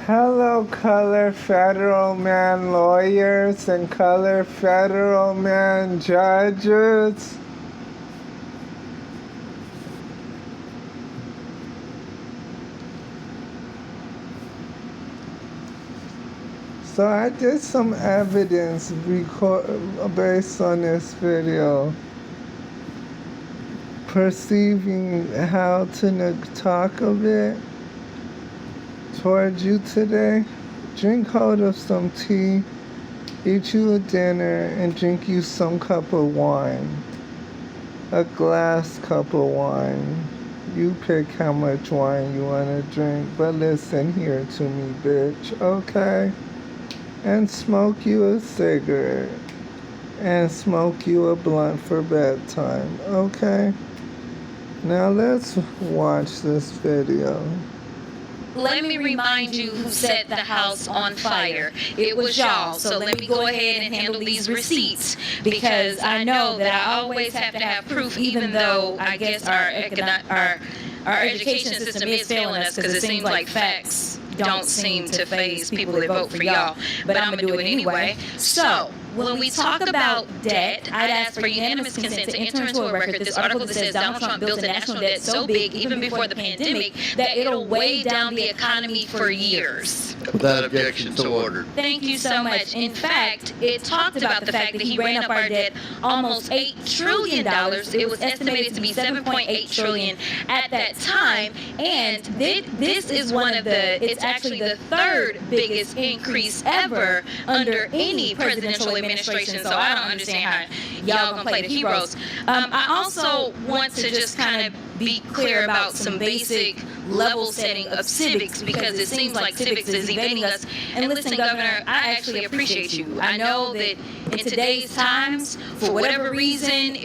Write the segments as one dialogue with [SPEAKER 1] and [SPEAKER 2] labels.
[SPEAKER 1] Hello, color federal man lawyers and color federal man judges. So I did some evidence based on this video, perceiving how to talk of it towards you today. Drink hold of some tea, eat you a dinner, and drink you some cup of wine. A glass cup of wine. You pick how much wine you want to drink, but listen here to me, bitch, okay? And smoke you a cigarette. And smoke you a blunt for bedtime, okay? Now let's watch this video.
[SPEAKER 2] Let me remind you who set the house on fire. It was y'all. So let me go ahead and handle these receipts, because I know that I always have to have proof, even though I guess our education system is failing us, because it seems like facts don't seem to faze people that vote for y'all. But I'm going to do it anyway. So when we talk about debt, I'd ask for unanimous consent to enter into a record this article that says Donald Trump built a national debt so big, even before the pandemic, that it'll weigh down the economy for years.
[SPEAKER 3] Without objection, so ordered.
[SPEAKER 2] Thank you so much. In fact, it talked about the fact that he ran up our debt almost $8 trillion. It was estimated to be $7.8 trillion at that time. And this is it's actually the third biggest increase ever under any presidential administration. So I don't understand how y'all gonna play the heroes. I also want to just kind of be clear about some basic level setting of civics, because it seems like civics is evading us. And listen, Governor, I actually appreciate you. I know that in today's times, for whatever reason,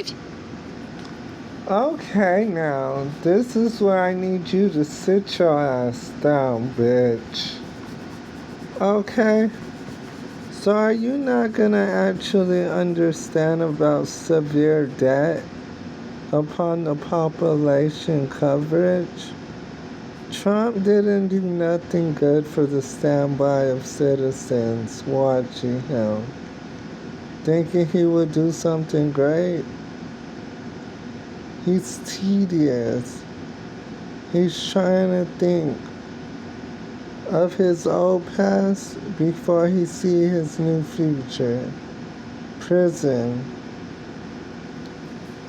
[SPEAKER 1] Okay, now, this is where I need you to sit your ass down, bitch. Okay? So are you not gonna actually understand about severe debt upon the population coverage? Trump didn't do nothing good for the standby of citizens watching him, thinking he would do something great. He's tedious. He's trying to think of his old past before he sees his new future. Prison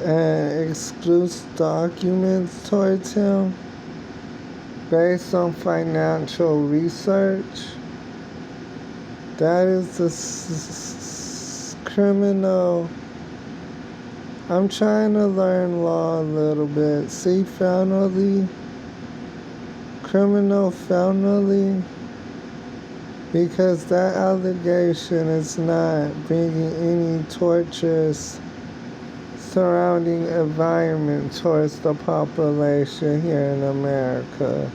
[SPEAKER 1] and exclusive documents towards him based on financial research. That is the criminal. I'm trying to learn law a little bit. See, felony, criminal felony, because that allegation is not bringing any torturous surrounding environment towards the population here in America.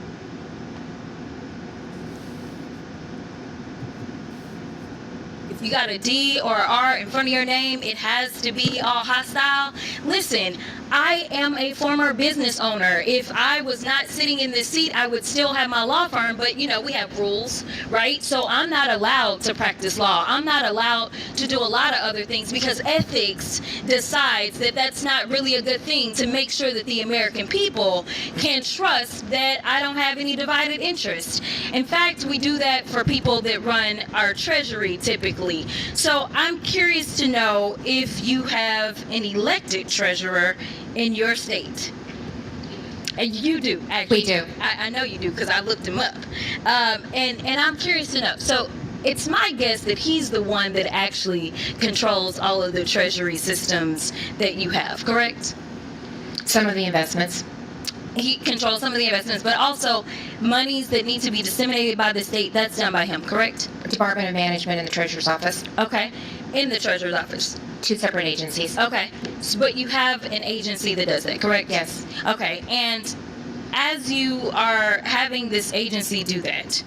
[SPEAKER 2] if you got a D or R in front of your name, it has to be all hostile. Listen, I am a former business owner. If I was not sitting in this seat, I would still have my law firm, but we have rules, right? So I'm not allowed to practice law. I'm not allowed to do a lot of other things because ethics decides that that's not really a good thing, to make sure that the American people can trust that I don't have any divided interest. In fact, we do that for people that run our treasury typically. So I'm curious to know if you have an elected treasurer in your state. And you do, actually.
[SPEAKER 4] We do.
[SPEAKER 2] I know you do because I looked him up. And I'm curious to know. So it's my guess that he's the one that actually controls all of the treasury systems that you have, correct?
[SPEAKER 4] Some of the investments.
[SPEAKER 2] He controls some of the investments, but also monies that need to be disseminated by the state, that's done by him, correct?
[SPEAKER 4] Department of Management in the Treasurer's Office.
[SPEAKER 2] Okay. In the Treasurer's Office.
[SPEAKER 4] Two separate agencies.
[SPEAKER 2] Okay. But you have an agency that does that, correct?
[SPEAKER 4] Yes.
[SPEAKER 2] Okay. And as you are having this agency do that,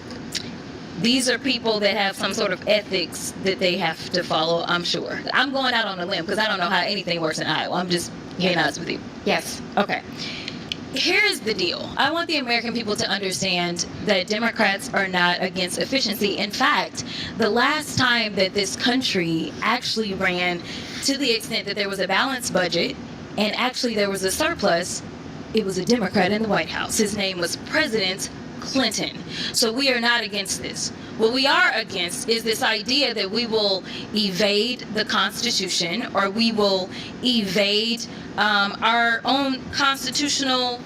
[SPEAKER 2] these are people that have some sort of ethics that they have to follow, I'm sure. I'm going out on a limb because I don't know how anything works in Iowa. I'm just being honest with you.
[SPEAKER 4] Yes.
[SPEAKER 2] Okay. here's the deal. I want the American people to understand that Democrats are not against efficiency. In fact, the last time that this country actually ran to the extent that there was a balanced budget and actually there was a surplus, it was a Democrat in the White House. His name was President Clinton. So we are not against this. What we are against is this idea that we will evade the Constitution, or we will evade our own constitutional.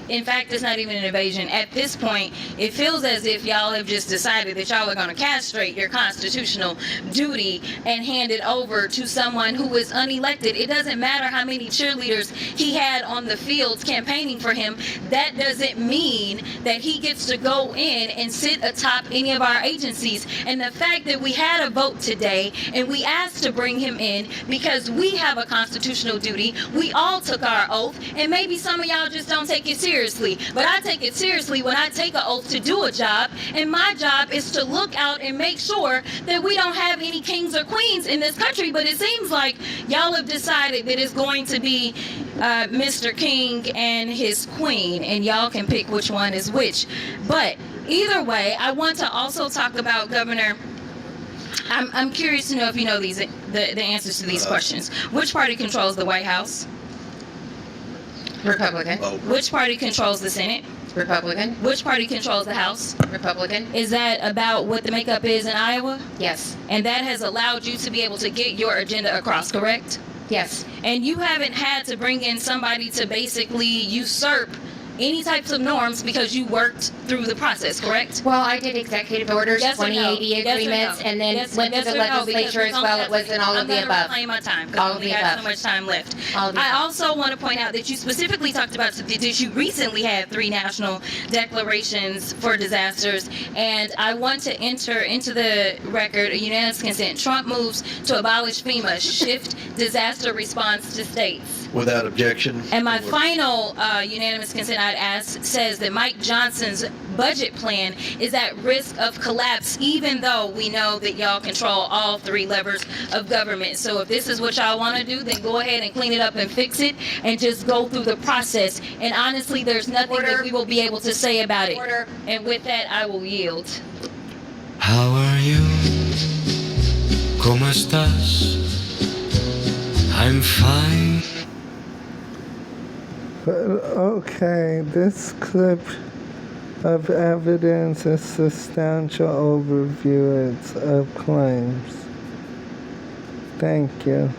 [SPEAKER 2] In fact, it's not even an invasion. At this point, it feels as if y'all have just decided that y'all are going to castrate your constitutional duty and hand it over to someone who is unelected. It doesn't matter how many cheerleaders he had on the fields campaigning for him. That doesn't mean that he gets to go in and sit atop any of our agencies. And the fact that we had a vote today and we asked to bring him in because we have a constitutional duty, we all took our oath, and maybe some of y'all just don't take it seriously, but I take it seriously when I take an oath to do a job, and my job is to look out and make sure that we don't have any kings or queens in this country. But it seems like y'all have decided that it's going to be Mr. King and his queen, and y'all can pick which one is which. But either way, I want to also talk about Governor. I'm curious to know if you know the answers to these questions. Which party controls the White House?
[SPEAKER 4] Republican.
[SPEAKER 2] Which party controls the Senate?
[SPEAKER 4] Republican.
[SPEAKER 2] Which party controls the House?
[SPEAKER 4] Republican.
[SPEAKER 2] Is that about what the makeup is in Iowa?
[SPEAKER 4] Yes.
[SPEAKER 2] And that has allowed you to be able to get your agenda across, correct?
[SPEAKER 4] Yes.
[SPEAKER 2] And you haven't had to bring in somebody to basically usurp any types of norms because you worked through the process, correct?
[SPEAKER 4] Well, I did executive orders,
[SPEAKER 2] Yes or no?
[SPEAKER 4] 2080
[SPEAKER 2] Yes or
[SPEAKER 4] agreements,
[SPEAKER 2] no?
[SPEAKER 4] and then
[SPEAKER 2] Yes-
[SPEAKER 4] went to
[SPEAKER 2] yes
[SPEAKER 4] the
[SPEAKER 2] or no? Because
[SPEAKER 4] legislature as
[SPEAKER 2] we're
[SPEAKER 4] well.
[SPEAKER 2] gonna-
[SPEAKER 4] It wasn't all of the
[SPEAKER 2] I'm
[SPEAKER 4] above.
[SPEAKER 2] going to reclaim my time because
[SPEAKER 4] All
[SPEAKER 2] we
[SPEAKER 4] of
[SPEAKER 2] only
[SPEAKER 4] the
[SPEAKER 2] have
[SPEAKER 4] above.
[SPEAKER 2] so much time left.
[SPEAKER 4] All of the
[SPEAKER 2] I
[SPEAKER 4] above.
[SPEAKER 2] also want to point out that you specifically talked about that you recently had 3 national declarations for disasters, and I want to enter into the record a unanimous consent. Trump moves to abolish FEMA, shift disaster response to states.
[SPEAKER 3] Without objection.
[SPEAKER 2] And my final unanimous consent I'd ask says that Mike Johnson's budget plan is at risk of collapse, even though we know that y'all control all 3 levers of government. So if this is what y'all want to do, then go ahead and clean it up and fix it and just go through the process. And honestly, there's nothing
[SPEAKER 4] Order.
[SPEAKER 2] that we will be able to say about it.
[SPEAKER 4] Order.
[SPEAKER 2] And with that, I will yield.
[SPEAKER 5] How are you? ¿Cómo estás? I'm fine.
[SPEAKER 1] Okay, this clip of evidence is substantial overview of claims. Thank you.